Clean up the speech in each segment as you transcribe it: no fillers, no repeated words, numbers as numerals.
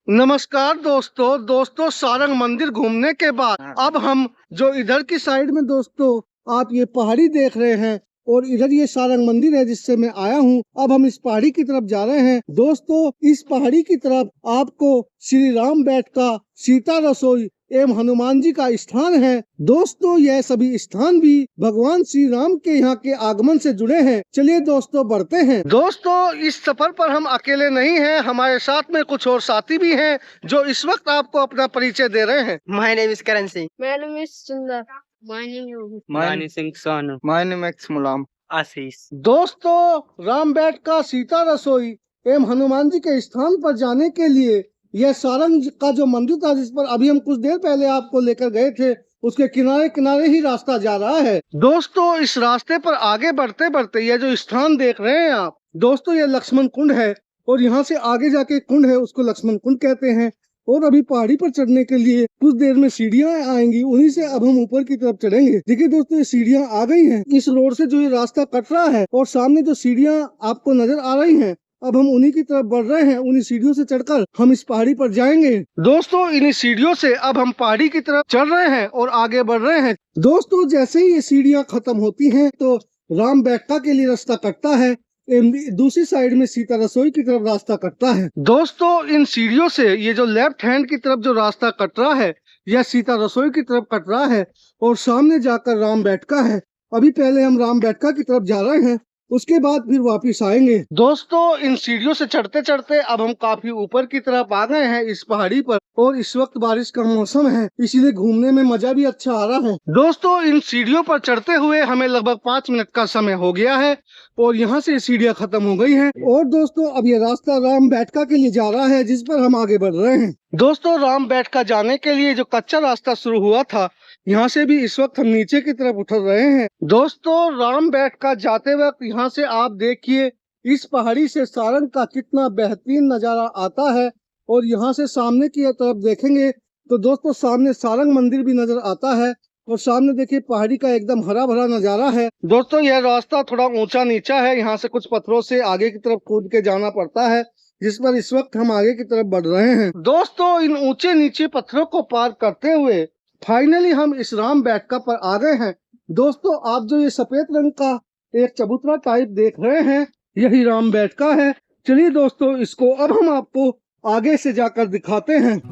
नमस्कार दोस्तों सारंग मंदिर घूमने के बाद अब हम जो इधर की साइड में दोस्तों आप ये पहाड़ी देख रहे हैं और इधर ये सारंग मंदिर है जिससे मैं आया हूँ। अब हम इस पहाड़ी की तरफ जा रहे हैं दोस्तों। इस पहाड़ी की तरफ आपको श्री राम बैठ का सीता रसोई एवं हनुमान जी का स्थान है दोस्तों। यह सभी स्थान भी भगवान श्री राम के यहाँ के आगमन से जुड़े हैं। चलिए दोस्तों बढ़ते हैं। दोस्तों इस सफर पर हम अकेले नहीं हैं, हमारे साथ में कुछ और साथी भी हैं जो इस वक्त आपको अपना परिचय दे रहे हैं। My name is Karan Singh. My name is Sundar. My name is Mani Singh Sanu. My name is Mulam. Ashish. दोस्तों राम बैठ का सीता रसोई एवं हनुमान जी के स्थान पर जाने के लिए यह सारंग का जो मंदिर था जिस पर अभी हम कुछ देर पहले आपको लेकर गए थे उसके किनारे किनारे ही रास्ता जा रहा है। दोस्तों इस रास्ते पर आगे बढ़ते बढ़ते यह जो स्थान देख रहे हैं आप दोस्तों यह लक्ष्मण कुंड है और यहाँ से आगे जाके कुंड है उसको लक्ष्मण कुंड कहते हैं। और अभी पहाड़ी पर चढ़ने के लिए कुछ देर में सीढ़ियां आएंगी, उन्हीं से अब हम ऊपर की तरफ चढ़ेंगे। देखिए दोस्तों ये सीढ़ियां आ गई हैं। इस रोड से जो ये रास्ता कट रहा है और सामने जो सीढ़ियां आपको नजर आ रही हैं अब हम उन्हीं की तरफ बढ़ रहे हैं। उन्हीं सीढ़ियों से चढ़कर हम इस पहाड़ी पर जाएंगे दोस्तों। इन्हीं सीढ़ियों से अब हम पहाड़ी की तरफ चढ़ रहे हैं और आगे बढ़ रहे हैं दोस्तों। जैसे ही ये सीढ़ियां खत्म होती हैं तो राम बैठका के लिए रास्ता कटता है, दूसरी साइड में सीता रसोई की तरफ रास्ता कटता है दोस्तों। इन सीढ़ियों से ये जो लेफ्ट हैंड की तरफ जो रास्ता कट रहा है यह सीता रसोई की तरफ कट रहा है और सामने जाकर राम बैठका है। अभी पहले हम राम बैठका की तरफ जा रहे हैं, उसके बाद फिर वापिस आएंगे दोस्तों। इन सीढ़ियों से चढ़ते चढ़ते अब हम काफी ऊपर की तरफ आ गए हैं इस पहाड़ी पर और इस वक्त बारिश का मौसम है इसीलिए घूमने में मजा भी अच्छा आ रहा है दोस्तों। इन सीढ़ियों पर चढ़ते हुए हमें लगभग 5 मिनट का समय हो गया है और यहाँ से सीढ़ियाँ खत्म हो गई हैं। और दोस्तों अब ये रास्ता राम बैठका के लिए जा रहा है जिस पर हम आगे बढ़ रहे हैं दोस्तों। राम बैठका जाने के लिए जो कच्चा रास्ता शुरू हुआ था यहाँ से भी इस वक्त हम नीचे की तरफ उतर रहे हैं दोस्तों। राम बैठका जाते वक्त यहाँ से आप देखिए इस पहाड़ी से सारंग का कितना बेहतरीन नजारा आता है और यहाँ से सामने की तरफ देखेंगे तो दोस्तों सामने सारंग मंदिर भी नजर आता है और सामने देखिए पहाड़ी का एकदम हरा भरा नजारा है दोस्तों। यह रास्ता थोड़ा ऊंचा नीचा है, यहाँ से कुछ पत्थरों से आगे की तरफ कूद के जाना पड़ता है जिस पर इस वक्त हम आगे की तरफ बढ़ रहे हैं दोस्तों। इन ऊंचे नीचे पत्थरों को पार करते हुए फाइनली हम इस राम बैठका पर आ गए हैं दोस्तों। आप जो ये सफेद रंग का एक चबूतरा टाइप देख रहे हैं यही राम बैठका है। चलिए दोस्तों इसको अब हम आपको आगे से जाकर दिखाते हैं।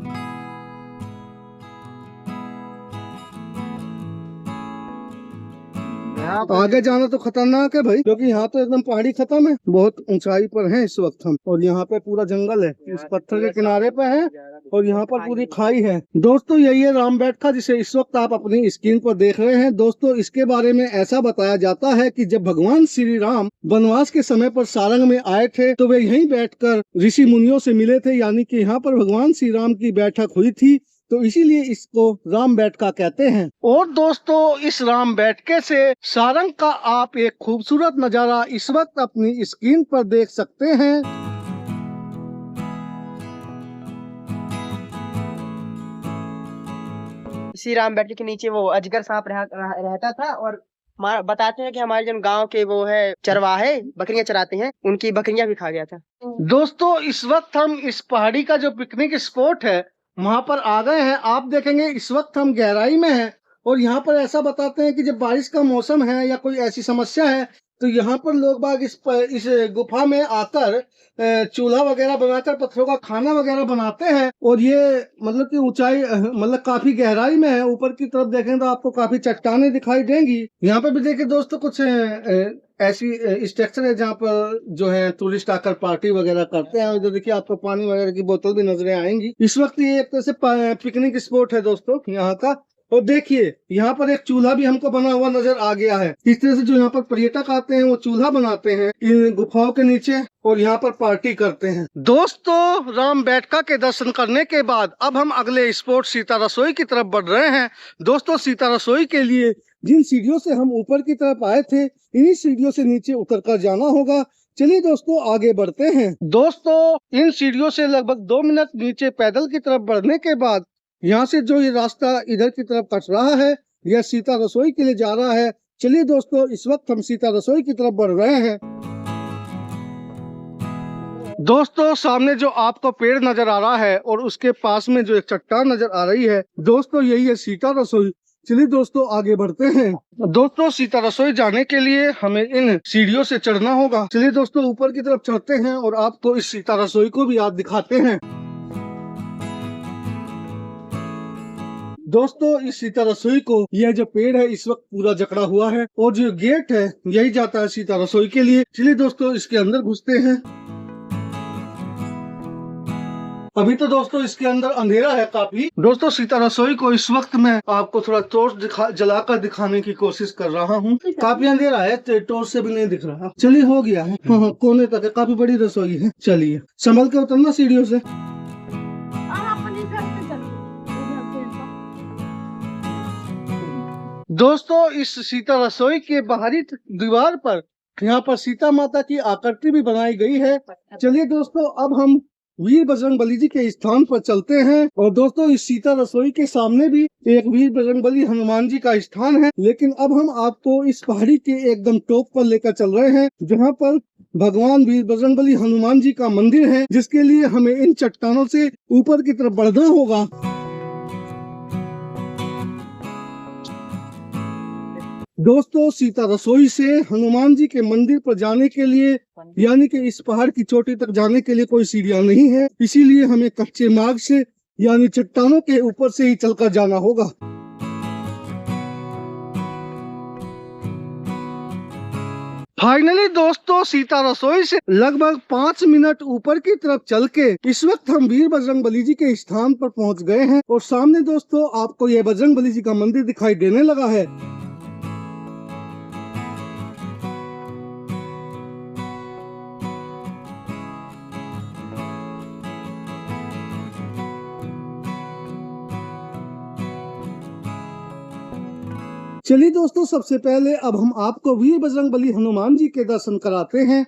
आगे जाना तो खतरनाक है भाई क्योंकि यहाँ तो एकदम पहाड़ी खत्म है, बहुत ऊंचाई पर है इस वक्त हम और यहाँ पे पूरा जंगल है, इस पत्थर के किनारे पे है और यहाँ पर पूरी खाई है दोस्तों। यही है राम बैठका जिसे इस वक्त आप अपनी स्क्रीन पर देख रहे हैं दोस्तों। इसके बारे में ऐसा बताया जाता है कि जब भगवान श्री राम वनवास के समय पर सारंग में आए थे तो वे यहीं बैठकर ऋषि मुनियों से मिले थे, यानी कि यहाँ पर भगवान श्री राम की बैठक हुई थी तो इसीलिए इसको राम बैठका कहते हैं। और दोस्तों इस राम बैठके से सारंग का आप एक खूबसूरत नजारा इस वक्त अपनी स्क्रीन पर देख सकते हैं। इसी राम बैठके के नीचे वो अजगर सांप रहता था और बताते हैं कि हमारे जो गांव के वो है चरवाहे बकरियां चराते हैं उनकी बकरियां भी खा गया था दोस्तों। इस वक्त हम इस पहाड़ी का जो पिकनिक स्पॉट है वहाँ पर आ गए हैं। आप देखेंगे इस वक्त हम गहराई में हैं और यहाँ पर ऐसा बताते हैं कि जब बारिश का मौसम है या कोई ऐसी समस्या है तो यहाँ पर लोग बाग इस गुफा में आकर चूल्हा वगैरह बनाकर पत्थरों का खाना वगैरह बनाते हैं। और ये मतलब कि ऊंचाई मतलब काफी गहराई में है, ऊपर की तरफ देखें तो आपको काफी चट्टानें दिखाई देंगी। यहाँ पे भी देखिए दोस्तों कुछ ऐसी स्ट्रक्चर है जहाँ पर जो है टूरिस्ट आकर पार्टी वगैरह करते हैं। इधर देखिए आपको पानी वगैरह की बोतल भी नजरें आएंगी। इस वक्त ये एक तरह से पिकनिक स्पॉट है दोस्तों यहाँ का। और देखिए यहाँ पर एक चूल्हा भी हमको बना हुआ नजर आ गया है। इस तरह से जो यहाँ पर पर्यटक आते हैं वो चूल्हा बनाते हैं इन गुफाओं के नीचे और यहाँ पर पार्टी करते हैं दोस्तों। राम बैठका के दर्शन करने के बाद अब हम अगले स्पॉट सीता रसोई की तरफ बढ़ रहे हैं दोस्तों। सीता रसोई के लिए जिन सीढ़ियों से हम ऊपर की तरफ आए थे इन्हीं सीढ़ियों से नीचे उतरकर जाना होगा। चलिए दोस्तों आगे बढ़ते हैं दोस्तों। इन सीढ़ियों से लगभग 2 मिनट नीचे पैदल की तरफ बढ़ने के बाद यहाँ से जो ये रास्ता इधर की तरफ कट रहा है यह सीता रसोई के लिए जा रहा है। चलिए दोस्तों इस वक्त हम सीता रसोई की तरफ बढ़ रहे हैं दोस्तों सामने जो आपको पेड़ नजर आ रहा है और उसके पास में जो एक चट्टान नजर आ रही है, दोस्तों यही है सीता रसोई। चलिए दोस्तों आगे बढ़ते हैं। दोस्तों सीता रसोई जाने के लिए हमें इन सीढ़ियों से चढ़ना होगा। चलिए दोस्तों ऊपर की तरफ चढ़ते हैं और आपको इस सीता रसोई को भी आज दिखाते हैं। दोस्तों इस सीता रसोई को यह जो पेड़ है इस वक्त पूरा जकड़ा हुआ है और जो गेट है यही जाता है सीता रसोई के लिए। चलिए दोस्तों इसके अंदर घुसते हैं। अभी तो दोस्तों इसके अंदर अंधेरा है काफी। दोस्तों सीता रसोई को इस वक्त मैं आपको थोड़ा टॉर्च जलाकर दिखाने की कोशिश कर रहा हूँ। काफी अंधेरा है, टॉर्च से भी नहीं दिख रहा। चलिए हो गया है। हाँ, कोने तक है, काफी बड़ी रसोई है। चलिए संभल के उतरना सीढ़ियों से। दोस्तों इस सीता रसोई के बाहरी दीवार पर यहाँ पर सीता माता की आकृति भी बनाई गई है। चलिए दोस्तों अब हम वीर बजरंगबली जी के स्थान पर चलते हैं। और दोस्तों इस सीता रसोई के सामने भी एक वीर बजरंगबली हनुमान जी का स्थान है। लेकिन अब हम आपको इस पहाड़ी के एकदम टॉप पर लेकर चल रहे हैं, जहाँ पर भगवान वीर बजरंगबली हनुमान जी का मंदिर है, जिसके लिए हमें इन चट्टानों से ऊपर की तरफ बढ़ना होगा। दोस्तों सीता रसोई से हनुमान जी के मंदिर पर जाने के लिए यानी कि इस पहाड़ की चोटी तक जाने के लिए कोई सीढ़ियां नहीं है, इसीलिए हमें कच्चे मार्ग से यानी चट्टानों के ऊपर से ही चलकर जाना होगा। फाइनली दोस्तों सीता रसोई से लगभग 5 मिनट ऊपर की तरफ चल के इस वक्त हम वीर बजरंगबली जी के स्थान पर पहुंच गए हैं। और सामने दोस्तों आपको यह बजरंगबली जी का मंदिर दिखाई देने लगा है। चलिए दोस्तों सबसे पहले अब हम आपको वीर बजरंगबली हनुमान जी के दर्शन कराते हैं।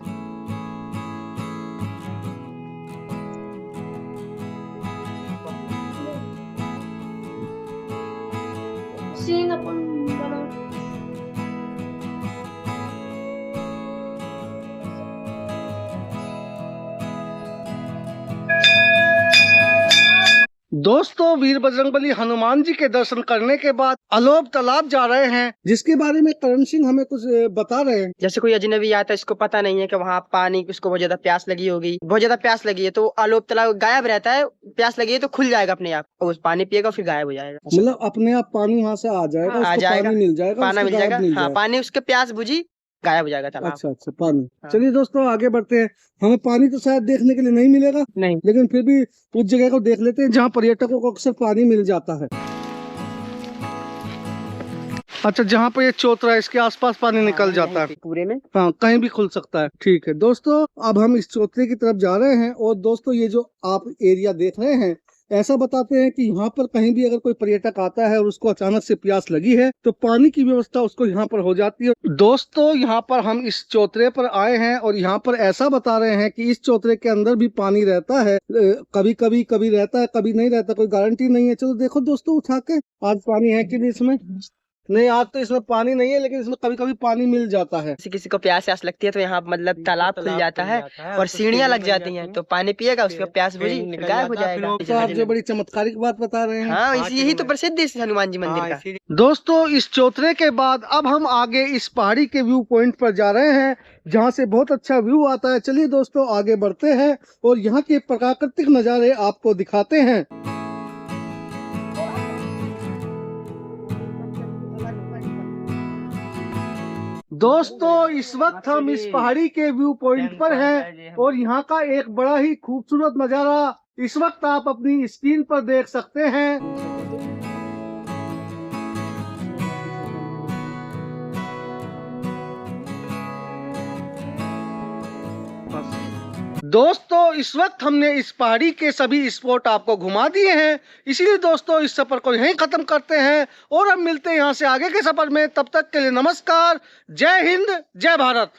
दोस्तों वीर बजरंगबली हनुमान जी के दर्शन करने के बाद अलोप तालाब जा रहे हैं, जिसके बारे में करण सिंह हमें कुछ बता रहे हैं। जैसे कोई अजनबी आता है, इसको पता नहीं है कि वहाँ पानी, उसको बहुत ज्यादा प्यास लगी होगी, बहुत ज्यादा प्यास लगी है तो अलोप तालाब गायब रहता है। प्यास लगी है तो खुल जाएगा अपने आप, और उस पानी पिएगा फिर गायब हो जाएगा। मतलब अपने आप पानी वहाँ से आ जाएगा, आ जाएगा, पानी मिल जाएगा, पानी मिल जाएगा। हाँ पानी उसके प्यास बुझी गायब हो जाएगा तालाब। अच्छा पानी। चलिए दोस्तों आगे बढ़ते हैं। हमें पानी तो शायद देखने के लिए नहीं मिलेगा, नहीं, लेकिन फिर भी उस जगह को देख लेते हैं जहाँ पर्यटकों को अक्सर पानी मिल जाता है। अच्छा जहाँ पे ये चौतरा है इसके आसपास पानी निकल जाता है पूरे में। हाँ कहीं भी खुल सकता है। ठीक है दोस्तों अब हम इस चौतरे की तरफ जा रहे हैं। और दोस्तों ये जो आप एरिया देख रहे हैं, ऐसा बताते हैं कि यहाँ पर कहीं भी अगर कोई पर्यटक आता है और उसको अचानक से प्यास लगी है तो पानी की व्यवस्था उसको यहाँ पर हो जाती है। दोस्तों यहाँ पर हम इस चौतरे पर आए हैं और यहाँ पर ऐसा बता रहे हैं कि इस चौतरे के अंदर भी पानी रहता है। कभी कभी रहता है, कभी नहीं रहता, कोई गारंटी नहीं है। चलो देखो दोस्तों उठा के, आज पानी है कि नहीं इसमें। नहीं आज तो इसमें पानी नहीं है, लेकिन इसमें कभी कभी पानी मिल जाता है। किसी को प्यास लगती है तो यहाँ मतलब तालाब खुल जाता है और सीढ़ियाँ लग जाती हैं, तो पानी पिएगा, उसका प्यास बुझी गायब हो जाएगा। तो आप जो बड़ी चमत्कारिक बात बता रहे हैं। हाँ यही तो प्रसिद्ध है हनुमान जी मंदिर का। दोस्तों इस चौतरे के बाद अब हम आगे इस पहाड़ी के व्यू पॉइंट पर जा रहे हैं, जहाँ से बहुत अच्छा व्यू आता है। चलिए दोस्तों आगे बढ़ते हैं और यहाँ के प्राकृतिक नज़ारे आपको दिखाते हैं। दोस्तों इस वक्त हम इस पहाड़ी के व्यू पॉइंट पर हैं और यहाँ का एक बड़ा ही खूबसूरत नज़ारा इस वक्त आप अपनी स्क्रीन पर देख सकते हैं। दोस्तों इस वक्त हमने इस पहाड़ी के सभी स्पॉट आपको घुमा दिए हैं, इसीलिए दोस्तों इस सफर को यहीं खत्म करते हैं और अब मिलते हैं यहाँ से आगे के सफर में। तब तक के लिए नमस्कार, जय हिंद, जय भारत।